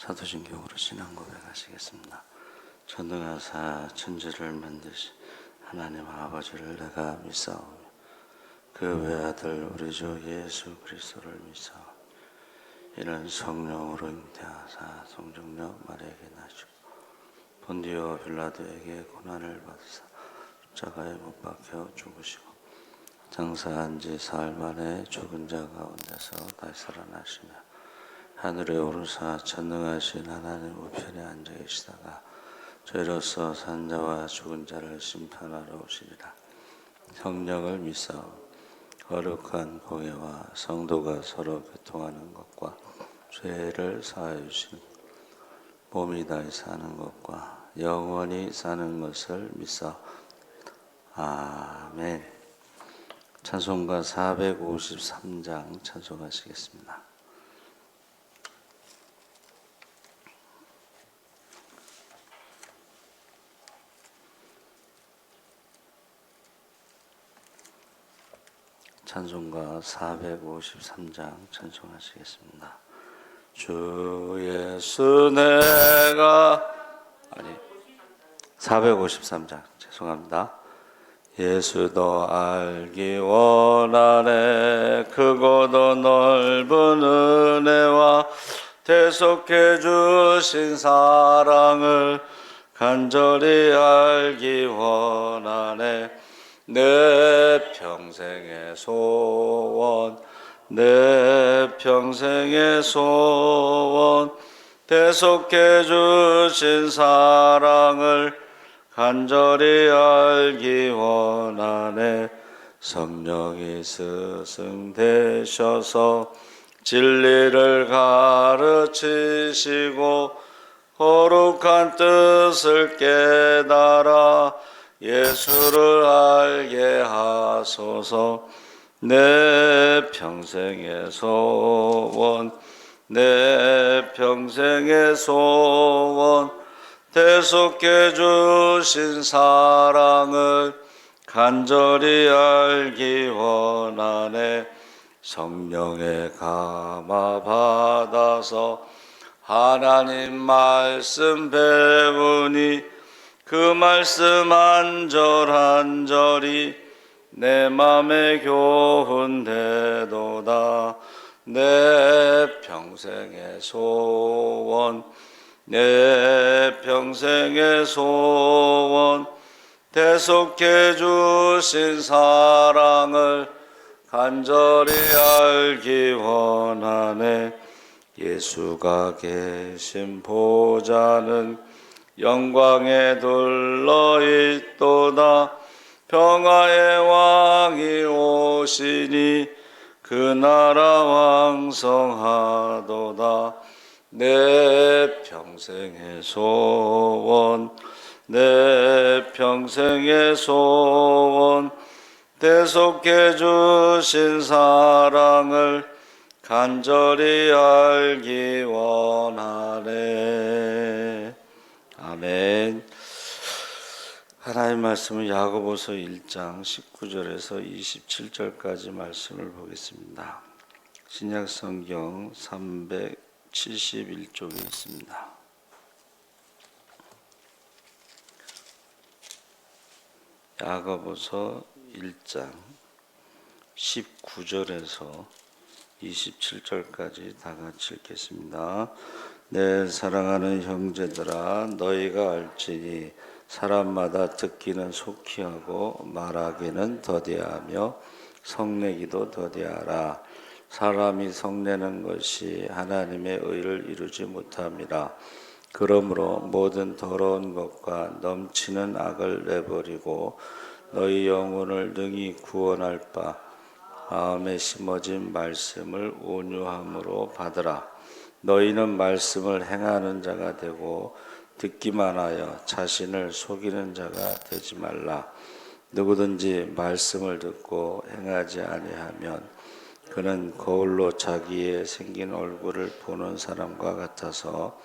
사도신경으로 신앙 고백하시겠습니다. 전능하사 천지를 만드신 하나님 아버지를 내가 믿사오며 그 외아들 우리 주 예수 그리스도를 믿사오며 이는 성령으로 잉태하사 성정녀 마리아에게 나시고 본디오 빌라도에게 고난을 받으사 십자가에 못 박혀 죽으시고 장사한 지 사흘 만에 죽은 자 가운데서 다시 살아나시며 하늘에 오르사 전능하신 하나님 우편에 앉아 계시다가 저희로서 산 자와 죽은 자를 심판하러 오시리라. 성령을 믿사오며 거룩한 공예와 성도가 서로 교통하는 것과 죄를 사하여 주시는 몸이 다시 사는 것과 영원히 사는 것을 믿사옵니다. 아멘. 찬송가 453장 찬송하시겠습니다. 찬송가 453장 찬송하시겠습니다. 주 예수 내가 453장 죄송합니다. 예수 너 알기 원하네 크고도 넓은 은혜와 대속해 주신 사랑을 간절히 알기 원하네 내 평생의 소원 내 평생의 소원 대속해 주신 사랑을 간절히 알기 원하네 성령이 스승되셔서 진리를 가르치시고 거룩한 뜻을 깨달아 예수를 알게 하소서 내 평생의 소원 내 평생의 소원 대속해 주신 사랑을 간절히 알기 원하네 성령의 감화 받아서 하나님 말씀 배우니 그 말씀 한 절 한 절이 내 맘에 교훈되도다 내 평생의 소원 내 평생의 소원 대속해 주신 사랑을 간절히 알기 원하네 예수가 계신 보좌는 영광에 둘러있도다 평화의 왕이 오시니 그 나라 왕성하도다 내 평생의 소원 내 평생의 소원 대속해 주신 사랑을 간절히 알기 원하네. 아멘. 하나님 말씀은 야고보서 1장 19절에서 27절까지 말씀을 보겠습니다. 신약 성경 371쪽에 있습니다. 야고보서 1장 19절에서 27절까지 다 같이 읽겠습니다. 내 사랑하는 형제들아 너희가 알지니 사람마다 듣기는 속히 하고 말하기는 더디하며 성내기도 더디하라. 사람이 성내는 것이 하나님의 의를 이루지 못함이라. 그러므로 모든 더러운 것과 넘치는 악을 내버리고 너희 영혼을 능히 구원할 바 마음에 심어진 말씀을 온유함으로 받으라. 너희는 말씀을 행하는 자가 되고 듣기만 하여 자신을 속이는 자가 되지 말라. 누구든지 말씀을 듣고 행하지 아니하면 그는 거울로 자기의 생긴 얼굴을 보는 사람과 같아서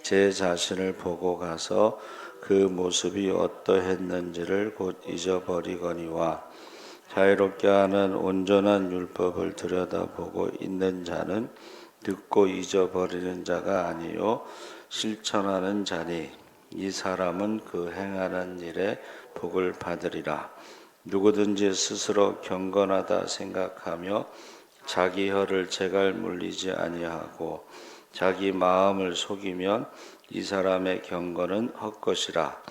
제 자신을 보고 가서 그 모습이 어떠했는지를 곧 잊어버리거니와 자유롭게 하는 온전한 율법을 들여다보고 있는 자는 듣고 잊어버리는 자가 아니요 실천하는 자니 이 사람은 그 행하는 일에 복을 받으리라. 누구든지 스스로 경건하다 생각하며 자기 혀를 제갈 물리지 아니하고 자기 마음을 속이면 이 사람의 경건은 헛것이라.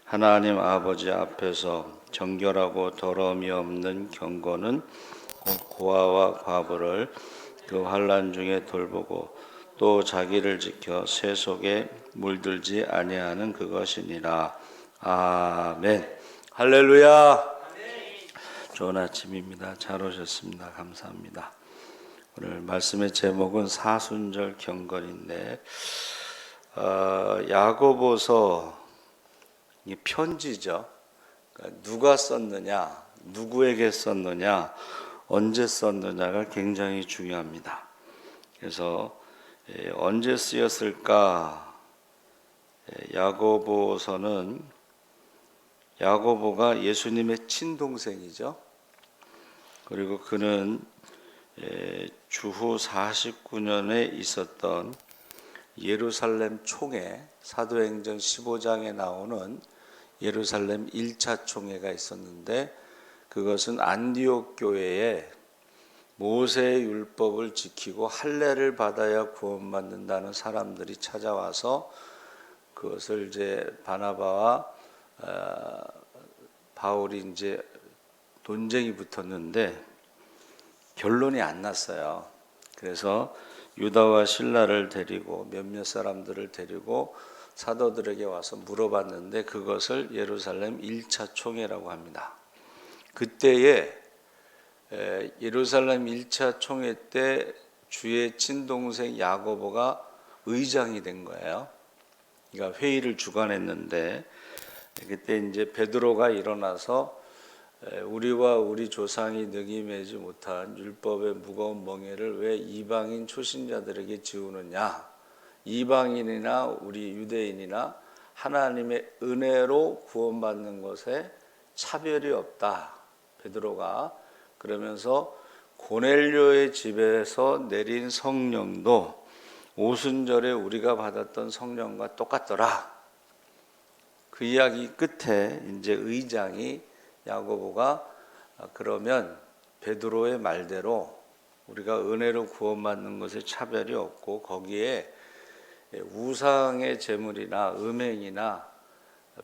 하나님 아버지 앞에서 정결하고 더러움이 없는 경건은 곧 고아와 과부를 그 환난 중에 돌보고 또 자기를 지켜 쇠 속에 물들지 아니하는 그것이니라. 아멘. 할렐루야. 좋은 아침입니다. 잘 오셨습니다. 감사합니다. 오늘 말씀의 제목은 사순절 경건인데 야고보서 이 편지죠. 그러니까 누가 썼느냐, 누구에게 썼느냐, 언제 썼느냐가 굉장히 중요합니다. 그래서 언제 쓰였을까? 야고보서는 야고보가 예수님의 친동생이죠. 그리고 그는 주후 49년에 있었던 예루살렘 총회, 사도행전 15장에 나오는 예루살렘 1차 총회가 있었는데 그것은 안디옥 교회에 모세의 율법을 지키고 할례를 받아야 구원받는다는 사람들이 찾아와서 그것을 이제 바나바와 바울이 이제 논쟁이 붙었는데 결론이 안 났어요. 그래서 유다와 실라를 데리고 몇몇 사람들을 데리고 사도들에게 와서 물어봤는데 그것을 예루살렘 1차 총회라고 합니다. 그때에 예루살렘 1차 총회 때 주의 친동생 야고보가 의장이 된 거예요. 그러니까 회의를 주관했는데 그때 이제 베드로가 일어나서 우리와 우리 조상이 능히 매지 못한 율법의 무거운 멍에를 왜 이방인 초신자들에게 지우느냐? 이방인이나 우리 유대인이나 하나님의 은혜로 구원받는 것에 차별이 없다. 베드로가 그러면서 고넬료의 집에서 내린 성령도 오순절에 우리가 받았던 성령과 똑같더라. 그 이야기 끝에 이제 의장이 야고보가 그러면 베드로의 말대로 우리가 은혜로 구원받는 것에 차별이 없고 거기에 우상의 제물이나 음행이나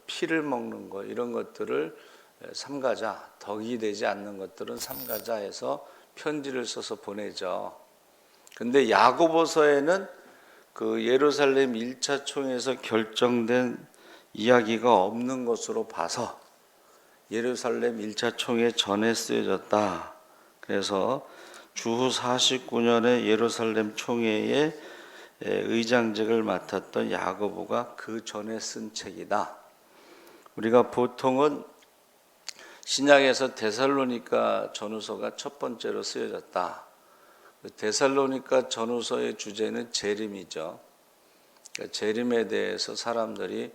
피를 먹는 것 이런 것들을 삼가자, 덕이 되지 않는 것들은 삼가자 해서 편지를 써서 보내죠. 근데 야고보서에는 그 예루살렘 1차 총회에서 결정된 이야기가 없는 것으로 봐서 예루살렘 1차 총회 전에 쓰여졌다. 그래서 주후 49년에 예루살렘 총회의 의장직을 맡았던 야고보가 그 전에 쓴 책이다. 우리가 보통은 신약에서 데살로니가 전후서가 첫 번째로 쓰여졌다. 데살로니가 전후서의 주제는 재림이죠. 그러니까 재림에 대해서 사람들이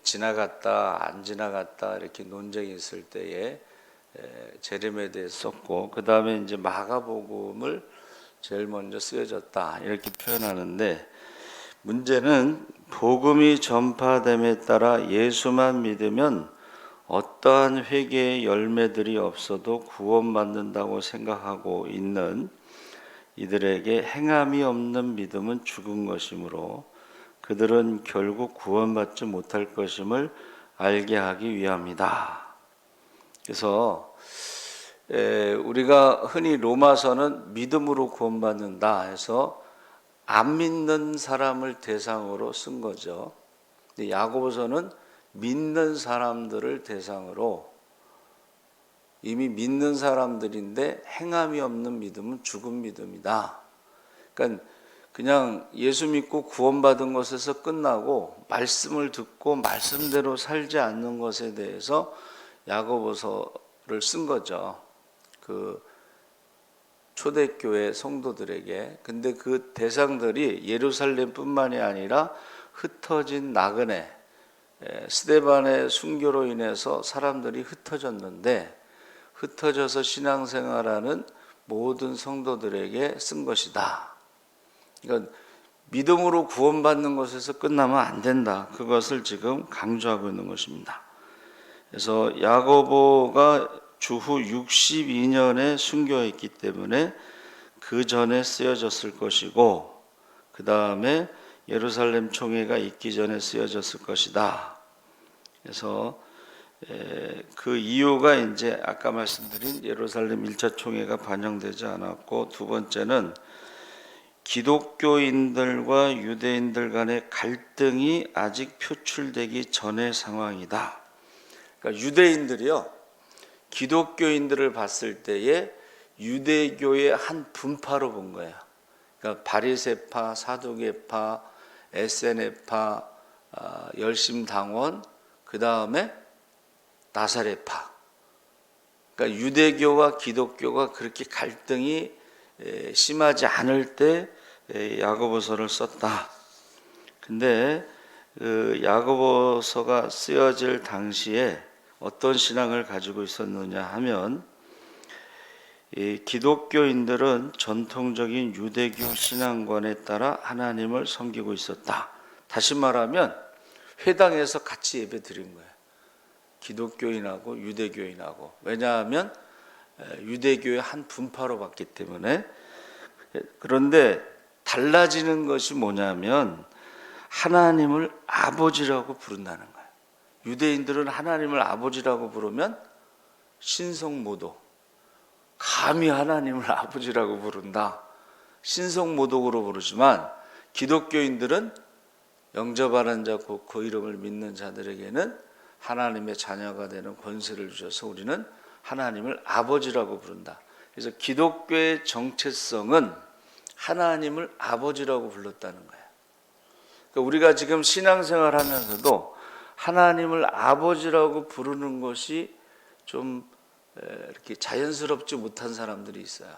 지나갔다 안 지나갔다 이렇게 논쟁이 있을 때에 재림에 대해서 썼고 그 다음에 이제 마가복음을 제일 먼저 쓰여졌다 이렇게 표현하는데 문제는 복음이 전파됨에 따라 예수만 믿으면 어떠한 회개의 열매들이 없어도 구원받는다고 생각하고 있는 이들에게 행함이 없는 믿음은 죽은 것이므로 그들은 결국 구원받지 못할 것임을 알게 하기 위함이다. 그래서 우리가 흔히 로마서는 믿음으로 구원받는다 해서 안 믿는 사람을 대상으로 쓴 거죠. 근데 야고보서는 믿는 사람들을 대상으로 이미 믿는 사람들인데 행함이 없는 믿음은 죽은 믿음이다. 그러니까 그냥 예수 믿고 구원받은 것에서 끝나고 말씀을 듣고 말씀대로 살지 않는 것에 대해서 야고보서를 쓴 거죠. 그 초대교회 성도들에게. 근데 그 대상들이 예루살렘뿐만이 아니라 흩어진 나그네 스데반의 순교로 인해서 사람들이 흩어졌는데 흩어져서 신앙생활하는 모든 성도들에게 쓴 것이다. 그러니까 믿음으로 구원받는 것에서 끝나면 안 된다. 그것을 지금 강조하고 있는 것입니다. 그래서 야고보가 주후 62년에 순교했기 때문에 그 전에 쓰여졌을 것이고, 그 다음에 예루살렘 총회가 있기 전에 쓰여졌을 것이다. 그래서 그 이유가 이제 아까 말씀드린 예루살렘 1차 총회가 반영되지 않았고, 두 번째는 기독교인들과 유대인들 간의 갈등이 아직 표출되기 전의 상황이다. 그러니까 유대인들이요, 기독교인들을 봤을 때에 유대교의 한 분파로 본 거예요. 그러니까 바리새파, 사두개파, 에세네파, 열심당원, 그 다음에 나사렛파. 그러니까 유대교와 기독교가 그렇게 갈등이 심하지 않을 때 야고보서를 썼다. 근데 그 야고보서가 쓰여질 당시에 어떤 신앙을 가지고 있었느냐 하면, 이 기독교인들은 전통적인 유대교 신앙관에 따라 하나님을 섬기고 있었다. 다시 말하면 회당에서 같이 예배 드린 거예요. 기독교인하고 유대교인하고. 왜냐하면 유대교의 한 분파로 봤기 때문에. 그런데 달라지는 것이 뭐냐면 하나님을 아버지라고 부른다는 거예요. 유대인들은 하나님을 아버지라고 부르면 신성모독, 감히 하나님을 아버지라고 부른다, 신성모독으로 부르지만, 기독교인들은 영접하는 자, 그 이름을 믿는 자들에게는 하나님의 자녀가 되는 권세를 주셔서 우리는 하나님을 아버지라고 부른다. 그래서 기독교의 정체성은 하나님을 아버지라고 불렀다는 거예요. 그러니까 우리가 지금 신앙생활 하면서도 하나님을 아버지라고 부르는 것이 좀 이렇게 자연스럽지 못한 사람들이 있어요.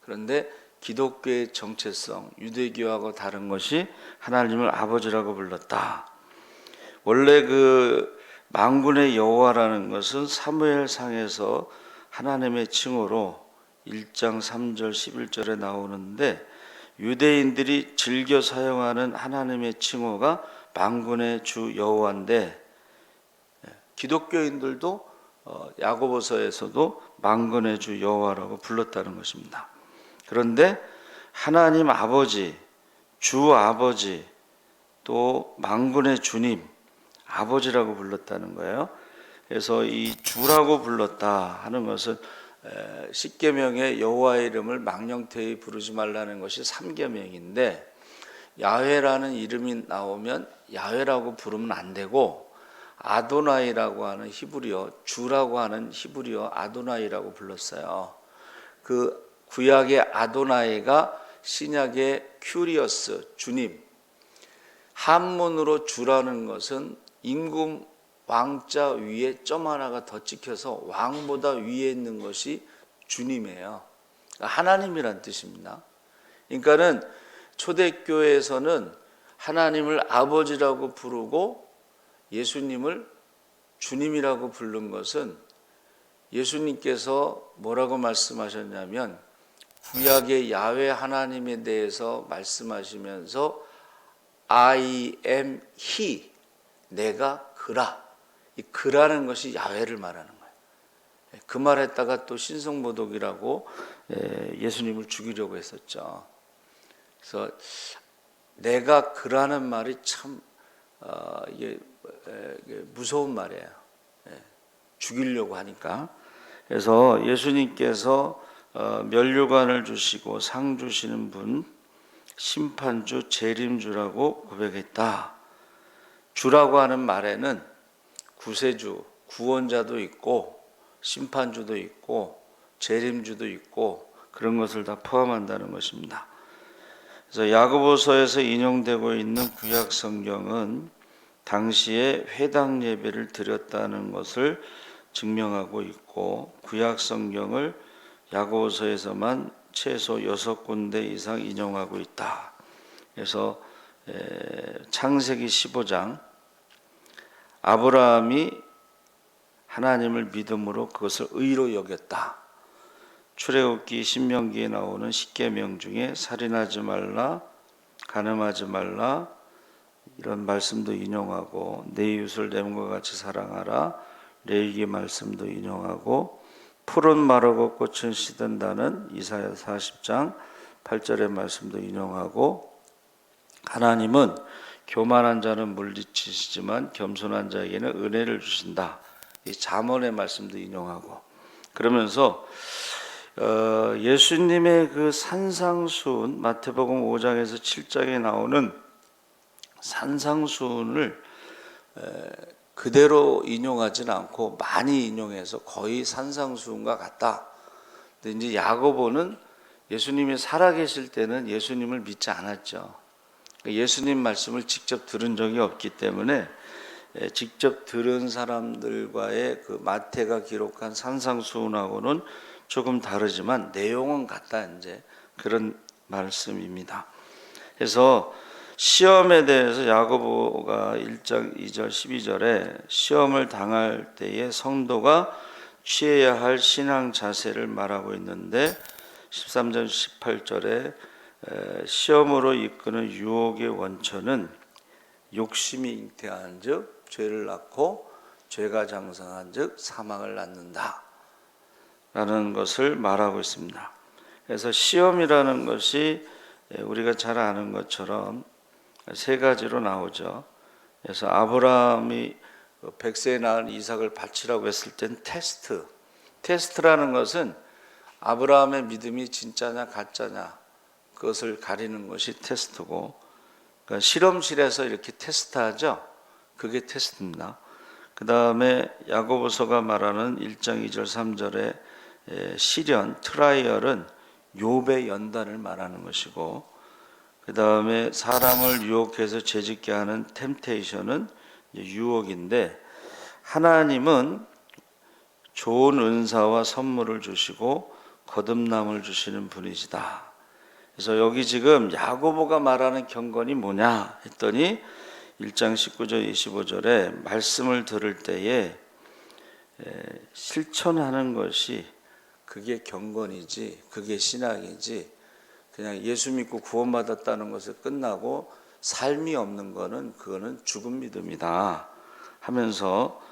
그런데 기독교의 정체성, 유대교하고 다른 것이 하나님을 아버지라고 불렀다. 원래 그 만군의 여호와라는 것은 사무엘상에서 하나님의 칭호로 1장 3절 11절에 나오는데, 유대인들이 즐겨 사용하는 하나님의 칭호가 만군의 주 여호와인데, 기독교인들도 야고보서에서도 만군의 주 여호와라고 불렀다는 것입니다. 그런데 하나님 아버지, 주 아버지, 또 만군의 주님, 아버지라고 불렀다는 거예요. 그래서 이 주라고 불렀다 하는 것은 십계명의 여호와의 이름을 망령되이 부르지 말라는 것이 3계명인데, 야훼라는 이름이 나오면 야훼라고 부르면 안 되고 아도나이라고 하는 히브리어, 주라고 하는 히브리어 아도나이라고 불렀어요. 그 구약의 아도나이가 신약의 큐리어스, 주님. 한문으로 주라는 것은 임금 왕자 위에 점 하나가 더 찍혀서 왕보다 위에 있는 것이 주님이에요. 하나님이란 뜻입니다. 그러니까는 초대교회에서는 하나님을 아버지라고 부르고 예수님을 주님이라고 부른 것은, 예수님께서 뭐라고 말씀하셨냐면 구약의 야훼 하나님에 대해서 말씀하시면서 I am he, 내가 그라, 이 그라는 것이 야훼를 말하는 거예요. 그 말했다가 또 신성모독이라고 예수님을 죽이려고 했었죠. 그래서 내가 그라는 말이 참 이게 무서운 말이에요. 죽이려고 하니까. 그래서 예수님께서 면류관을 주시고 상 주시는 분, 심판주, 재림주라고 고백했다. 주라고 하는 말에는 구세주, 구원자도 있고 심판주도 있고 재림주도 있고 그런 것을 다 포함한다는 것입니다. 그래서 야고보서에서 인용되고 있는 구약 성경은 당시에 회당 예배를 드렸다는 것을 증명하고 있고, 구약 성경을 야고보서에서만 최소 6군데 이상 인용하고 있다. 그래서 창세기 15장, 아브라함이 하나님을 믿음으로 그것을 의로 여겼다. 출애굽기 신명기에 나오는 10계명 중에 살인하지 말라, 간음하지 말라 이런 말씀도 인용하고 내 이웃을 내 몸과 같이 사랑하라 레위기 말씀도 인용하고 푸른 마르고 꽃은 시든다는 이사야 40장 8절의 말씀도 인용하고 하나님은 교만한 자는 물리치시지만 겸손한 자에게는 은혜를 주신다. 이 잠언의 말씀도 인용하고 그러면서 예수님의 그 산상수훈 마태복음 5장에서 7장에 나오는 산상수훈을 그대로 인용하지는 않고 많이 인용해서 거의 산상수훈과 같다. 근데 이제 야고보는 예수님이 살아계실 때는 예수님을 믿지 않았죠. 예수님 말씀을 직접 들은 적이 없기 때문에 직접 들은 사람들과의 그 마태가 기록한 산상수훈하고는 조금 다르지만 내용은 같다. 이제 그런 말씀입니다. 그래서 시험에 대해서 야고보가 1장 2절 12절에 시험을 당할 때에 성도가 취해야 할 신앙 자세를 말하고 있는데 13절 18절에 시험으로 이끄는 유혹의 원천은 욕심이 잉태한 즉 죄를 낳고 죄가 장성한 즉 사망을 낳는다 라는 것을 말하고 있습니다. 그래서 시험이라는 것이 우리가 잘 아는 것처럼 세 가지로 나오죠. 그래서 아브라함이 100세에 낳은 이삭을 바치라고 했을 땐 테스트라는 것은 아브라함의 믿음이 진짜냐 가짜냐 그것을 가리는 것이 테스트고, 그러니까 실험실에서 이렇게 테스트하죠. 그게 테스트입니다. 그 다음에 야고보서가 말하는 1장 2절 3절의 시련, 트라이얼은 욥의 연단을 말하는 것이고, 그 다음에 사람을 유혹해서 죄짓게 하는 템테이션은 유혹인데, 하나님은 좋은 은사와 선물을 주시고 거듭남을 주시는 분이시다. 그래서 여기 지금 야고보가 말하는 경건이 뭐냐 했더니 1장 19절 25절에 말씀을 들을 때에 실천하는 것이 그게 경건이지, 그게 신앙이지, 그냥 예수 믿고 구원받았다는 것에 끝나고 삶이 없는 거는 그거는 죽은 믿음이다 하면서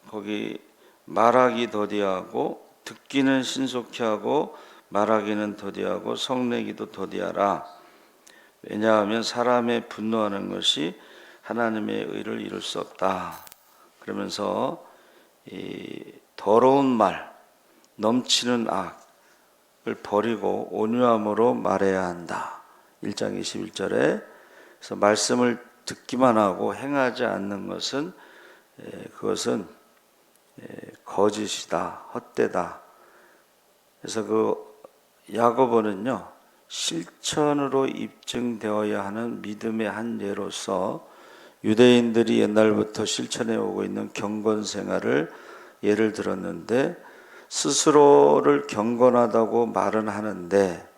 거기 말하기 더디하고 듣기는 신속히 하고 말하기는 더디하고 성내기도 더디하라. 왜냐하면 사람의 분노하는 것이 하나님의 의를 이룰 수 없다. 그러면서 이 더러운 말, 넘치는 악을 버리고 온유함으로 말해야 한다. 1장 21절에 그래서 말씀을 듣기만 하고 행하지 않는 것은 그것은 거짓이다, 헛되다. 그래서 그 야고보는요 실천으로 입증되어야 하는 믿음의 한 예로서 유대인들이 옛날부터 실천해 오고 있는 경건 생활을 예를 들었는데, 스스로를 경건하다고 말은 하는데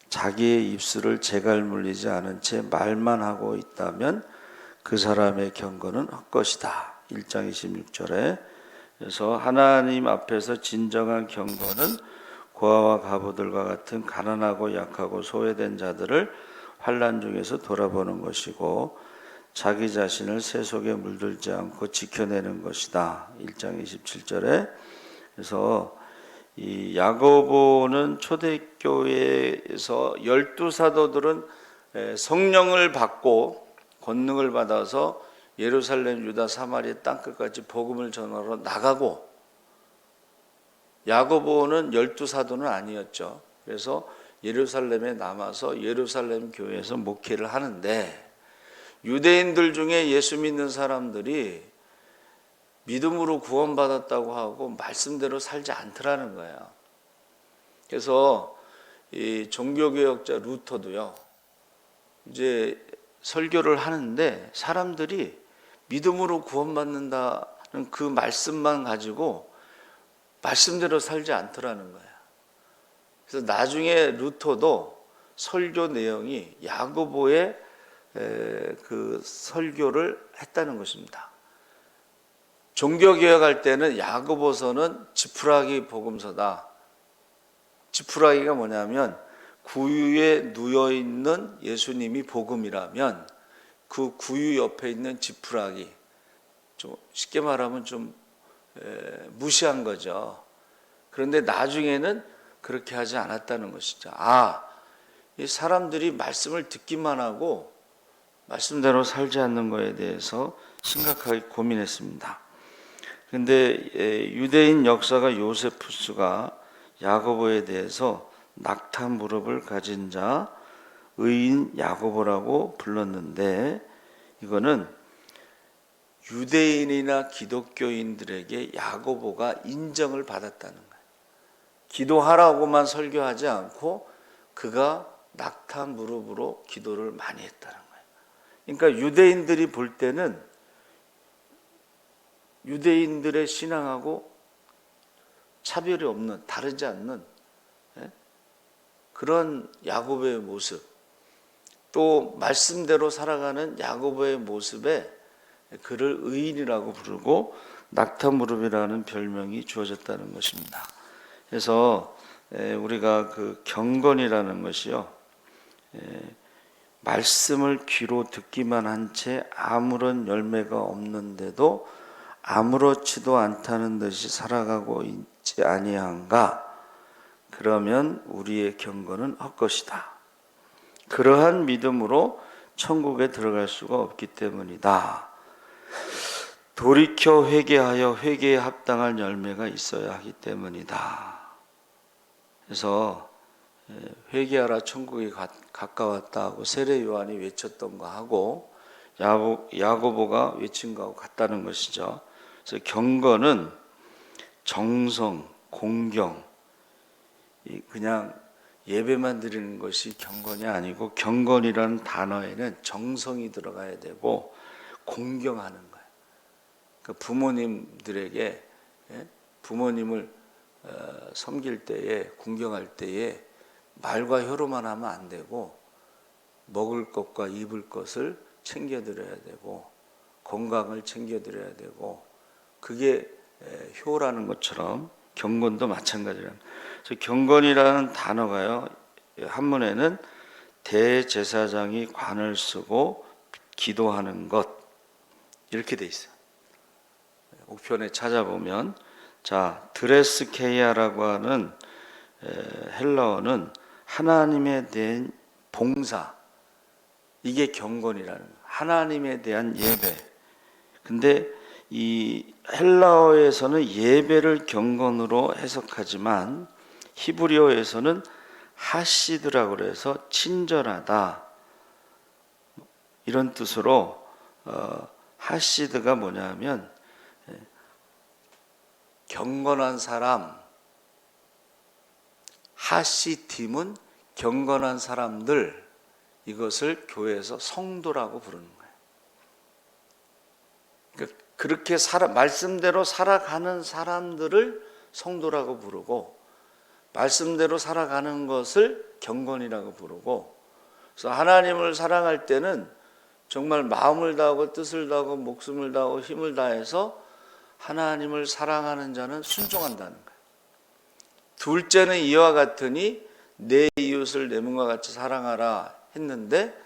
자기의 입술을 재갈 물리지 않은 채 말만 하고 있다면 그 사람의 경건은 헛것이다. 1장 26절에 그래서 하나님 앞에서 진정한 경건은 고아와 가부들과 같은 가난하고 약하고 소외된 자들을 환난 중에서 돌아보는 것이고 자기 자신을 새 속에 물들지 않고 지켜내는 것이다. 1장 27절에 그래서 이 야고보는 초대교회에서 12사도들은 성령을 받고 권능을 받아서 예루살렘, 유다, 사마리아 땅끝까지 복음을 전하러 나가고, 야고보는 12사도는 아니었죠. 그래서 예루살렘에 남아서 예루살렘 교회에서 목회를 하는데, 유대인들 중에 예수 믿는 사람들이 믿음으로 구원받았다고 하고 말씀대로 살지 않더라는 거예요. 그래서 이 종교개혁자 루터도요, 이제 설교를 하는데 사람들이 믿음으로 구원받는다는 그 말씀만 가지고 말씀대로 살지 않더라는 거예요. 그래서 나중에 루터도 설교 내용이 야고보의 그 설교를 했다는 것입니다. 종교개혁할 때는 야고보서는 지푸라기 복음서다. 지푸라기가 뭐냐면 구유에 누워 있는 예수님이 복음이라면 그 구유 옆에 있는 지푸라기, 좀 쉽게 말하면 좀 무시한 거죠. 그런데 나중에는 그렇게 하지 않았다는 것이죠. 이 사람들이 말씀을 듣기만 하고 말씀대로 살지 않는 것에 대해서 심각하게 고민했습니다. 그런데 유대인 역사가 요세푸스가 야고보에 대해서 낙타 무릎을 가진 자, 의인 야고보라고 불렀는데, 이거는 유대인이나 기독교인들에게 야고보가 인정을 받았다는 거예요. 기도하라고만 설교하지 않고 그가 낙타 무릎으로 기도를 많이 했다는 거예요. 그러니까 유대인들이 볼 때는 유대인들의 신앙하고 차별이 없는, 다르지 않는 그런 야고보의 모습, 또 말씀대로 살아가는 야고보의 모습에 그를 의인이라고 부르고 낙타 무릎이라는 별명이 주어졌다는 것입니다. 그래서 우리가 그 경건이라는 것이요, 말씀을 귀로 듣기만 한 채 아무런 열매가 없는데도 아무렇지도 않다는 듯이 살아가고 있지 아니한가? 그러면 우리의 경건은 헛것이다. 그러한 믿음으로 천국에 들어갈 수가 없기 때문이다. 돌이켜 회개하여 회개에 합당한 열매가 있어야 하기 때문이다. 그래서 회개하라 천국이 가까웠다 하고 세례 요한이 외쳤던 거 하고 야고보가 외친 거하고 같다는 것이죠. 그래서 경건은 정성, 공경, 그냥 예배만 드리는 것이 경건이 아니고, 경건이라는 단어에는 정성이 들어가야 되고 공경하는 거예요. 그러니까 부모님들에게, 부모님을 섬길 때에, 궁경할 때에 말과 혀로만 하면 안 되고 먹을 것과 입을 것을 챙겨드려야 되고 건강을 챙겨드려야 되고, 그게 효라는 것처럼 경건도 마찬가지라는. 그래서 경건이라는 단어가요, 한문에는 대제사장이 관을 쓰고 기도하는 것, 이렇게 돼 있어요. 옥편에 찾아보면, 자, 드레스케이아라고 하는 헬라어는 하나님에 대한 봉사, 이게 경건이라는 거예요. 하나님에 대한 예배. 근데 이 헬라어에서는 예배를 경건으로 해석하지만 히브리어에서는 하시드라고 해서 친절하다, 이런 뜻으로 하시드가 뭐냐면 경건한 사람, 하시팀은 경건한 사람들, 이것을 교회에서 성도라고 부르는 거예요. 그러니까 그렇게 말씀대로 살아가는 사람들을 성도라고 부르고, 말씀대로 살아가는 것을 경건이라고 부르고, 그래서 하나님을 사랑할 때는 정말 마음을 다하고 뜻을 다하고 목숨을 다하고 힘을 다해서 하나님을 사랑하는 자는 순종한다는 거예요. 둘째는 이와 같으니 내 이웃을 내 몸과 같이 사랑하라 했는데,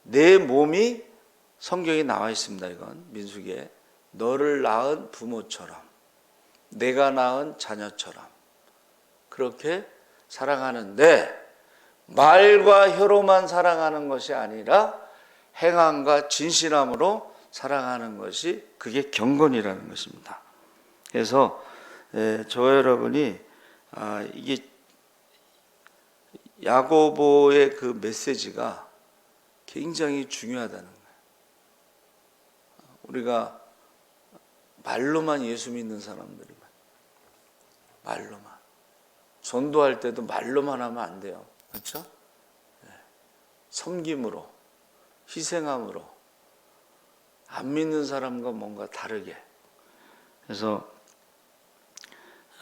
내 몸이 성경에 나와 있습니다. 이건 민수기에 너를 낳은 부모처럼, 내가 낳은 자녀처럼 그렇게 사랑하는데, 말과 혀로만 사랑하는 것이 아니라 행함과 진실함으로 사랑하는 것이, 그게 경건이라는 것입니다. 그래서 저와 여러분이 이게 야고보의 그 메시지가 굉장히 중요하다는 거예요. 우리가 말로만 예수 믿는 사람들이, 말로만 전도할 때도 말로만 하면 안 돼요. 그렇죠? 섬김으로, 희생함으로, 안 믿는 사람과 뭔가 다르게. 그래서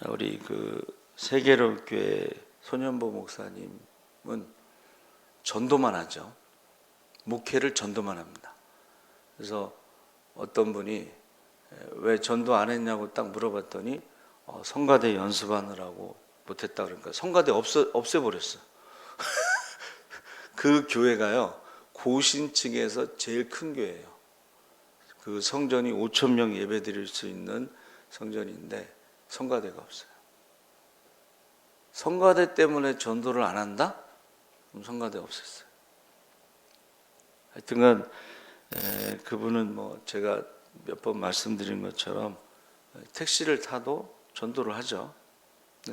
우리 그 세계로교회 손현보 목사님은 전도만 하죠. 목회를 전도만 합니다. 그래서 어떤 분이 왜 전도 안 했냐고 딱 물어봤더니 성가대 연습하느라고 못했다 그러니까 성가대 없애버렸어. 그 교회가요 고신층에서 제일 큰 교회예요. 그 성전이 5천 명 예배드릴 수 있는 성전인데 성가대가 없어요. 성가대 때문에 전도를 안 한다? 그럼 성가대 없앴어요. 하여튼간 그분은 뭐 제가 몇 번 말씀드린 것처럼 택시를 타도 전도를 하죠.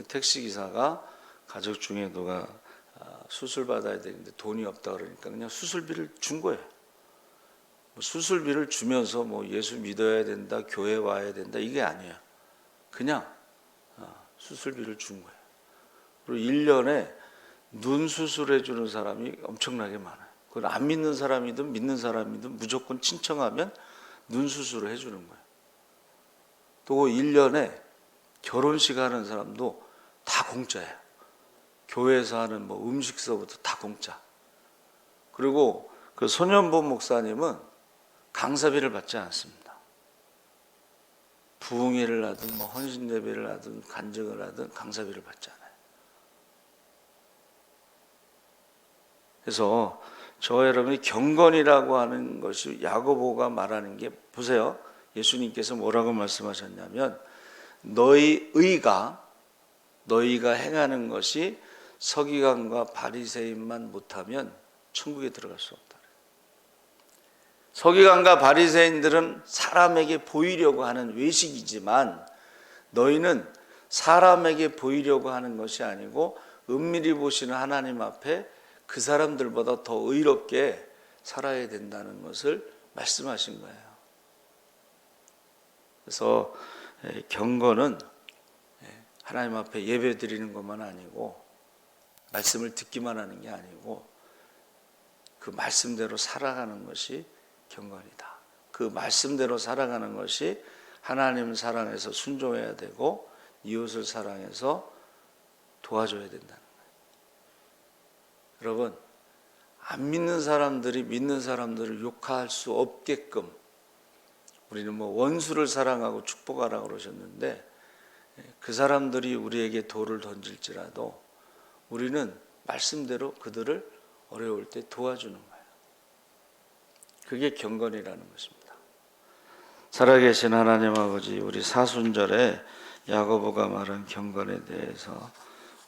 택시 기사가 가족 중에 누가 수술 받아야 되는데 돈이 없다 그러니까 그냥 수술비를 준 거예요. 수술비를 주면서 뭐 예수 믿어야 된다, 교회 와야 된다 이게 아니에요. 그냥 수술비를 준 거예요. 그리고 1년에 눈 수술해 주는 사람이 엄청나게 많아요. 그걸 안 믿는 사람이든 믿는 사람이든 무조건 신청하면 눈 수술을 해주는 거예요. 또 1년에 결혼식 하는 사람도 다 공짜예요. 교회에서 하는 뭐 음식서부터 다 공짜. 그리고 그 소년보 목사님은 강사비를 받지 않습니다. 부흥회를 하든 뭐 헌신 예배를 하든 간증을 하든 강사비를 받지 않아요. 그래서 저 여러분이 경건이라고 하는 것이 야고보가 말하는 게 보세요. 예수님께서 뭐라고 말씀하셨냐면 너희가 행하는 것이 서기관과 바리새인만 못하면 천국에 들어갈 수 없다. 서기관과 바리새인들은 사람에게 보이려고 하는 외식이지만 너희는 사람에게 보이려고 하는 것이 아니고 은밀히 보시는 하나님 앞에 그 사람들보다 더 의롭게 살아야 된다는 것을 말씀하신 거예요. 그래서 경건은 하나님 앞에 예배 드리는 것만 아니고 말씀을 듣기만 하는 게 아니고 그 말씀대로 살아가는 것이 경건이다. 그 말씀대로 살아가는 것이 하나님을 사랑해서 순종해야 되고 이웃을 사랑해서 도와줘야 된다는 거예요. 여러분, 안 믿는 사람들이 믿는 사람들을 욕할 수 없게끔 우리는 뭐 원수를 사랑하고 축복하라고 그러셨는데 그 사람들이 우리에게 돌을 던질지라도 우리는 말씀대로 그들을 어려울 때 도와주는 거예요. 그게 경건이라는 것입니다. 살아계신 하나님 아버지, 우리 사순절에 야고보가 말한 경건에 대해서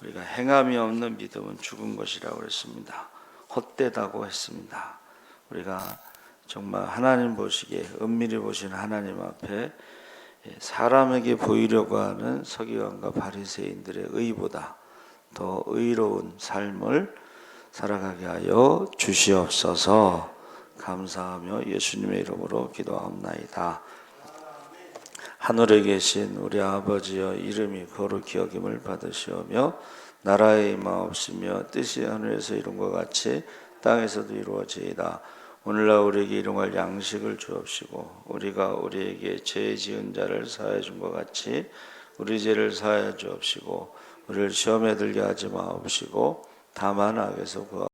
우리가 행함이 없는 믿음은 죽은 것이라고 했습니다. 헛되다고 했습니다. 우리가 정말 하나님 보시기에 은밀히 보시는 하나님 앞에 사람에게 보이려고 하는 서기관과 바리새인들의 의보다 더 의로운 삶을 살아가게 하여 주시옵소서. 감사하며 예수님의 이름으로 기도하옵나이다. 하늘에 계신 우리 아버지여, 이름이 거룩히 여김을 받으시오며 나라의 임하옵시며 뜻이 하늘에서 이룬 것 같이 땅에서도 이루어지이다. 오늘날 우리에게 일용할 양식을 주옵시고 우리가 우리에게 죄 지은 자를 사하여 준 것 같이 우리 죄를 사하여 주옵시고 우리를 시험에 들게 하지 마옵시고 다만 악에서 구하옵소서.